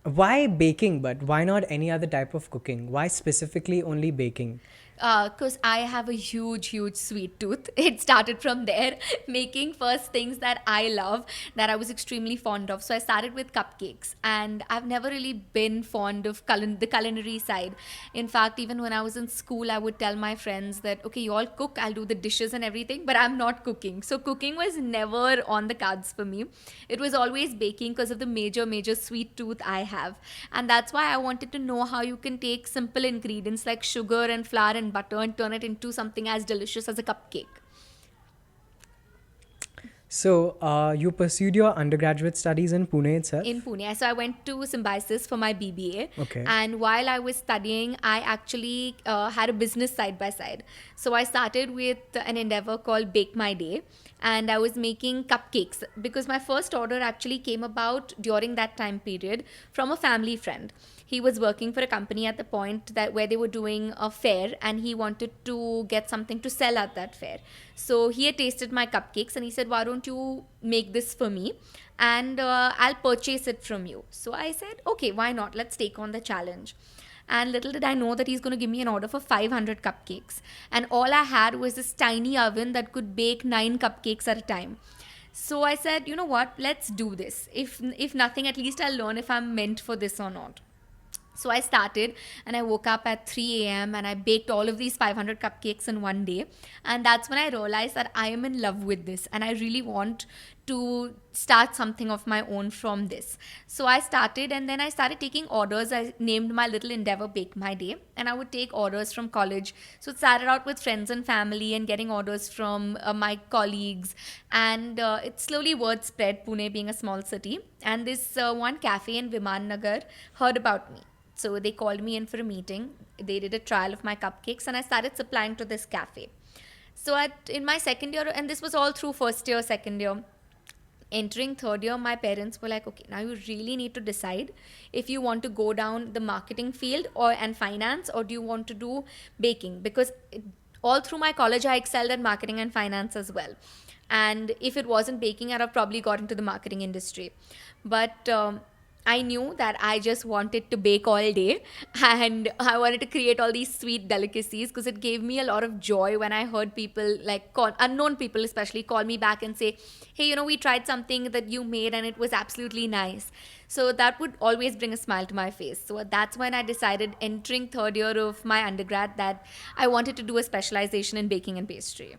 Why baking, but why not any other type of cooking? Why specifically only baking? Because I have a huge sweet tooth. It started from there, making first things that I love, that I was extremely fond of. So I started with cupcakes, and I've never really been fond of the culinary side. In fact, even when I was in school, I would tell my friends that, okay, you all cook, I'll do the dishes and everything, but I'm not cooking. So cooking was never on the cards for me. It was always baking because of the major sweet tooth I have. And that's why I wanted to know how you can take simple ingredients like sugar and flour and butter and turn it into something as delicious as a cupcake. So, you pursued your undergraduate studies in Pune In itself? Pune. So I went to Symbiosis for my BBA. Okay. And while I was studying, I actually had a business side by side. So I started with an endeavor called Bake My Day. And I was making cupcakes because my first order actually came about during that time period from a family friend. He was working for a company at the point that where they were doing a fair, and he wanted to get something to sell at that fair. So he had tasted my cupcakes and he said, why don't you make this for me, and I'll purchase it from you. So I said, okay, why not, let's take on the challenge. And little did I know that he's going to give me an order for 500 cupcakes, and all I had was this tiny oven that could bake 9 cupcakes at a time. So I said, you know what, let's do this. If nothing, at least I'll learn if I'm meant for this or not. So I started, and I woke up at 3 a.m. and I baked all of these 500 cupcakes in one day. And that's when I realized that I am in love with this and I really want to start something of my own from this. So I started, and then I started taking orders. I named my little endeavor Bake My Day, and I would take orders from college. So it started out with friends and family and getting orders from my colleagues. And it slowly word spread, Pune being a small city. And this one cafe in Viman Nagar heard about me. So they called me in for a meeting. They did a trial of my cupcakes, and I started supplying to this cafe. So in my second year, and this was all through first year, second year, entering third year, my parents were like, okay, now you really need to decide if you want to go down the marketing field or and finance, or do you want to do baking, because all through my college I excelled at marketing and finance as well. And if it wasn't baking, I'd have probably got into the marketing industry. But I knew that I just wanted to bake all day, and I wanted to create all these sweet delicacies because it gave me a lot of joy when I heard people, like unknown people especially, call me back and say, hey, we tried something that you made and it was absolutely nice. So that would always bring a smile to my face. So that's when I decided, entering third year of my undergrad, that I wanted to do a specialization in baking and pastry.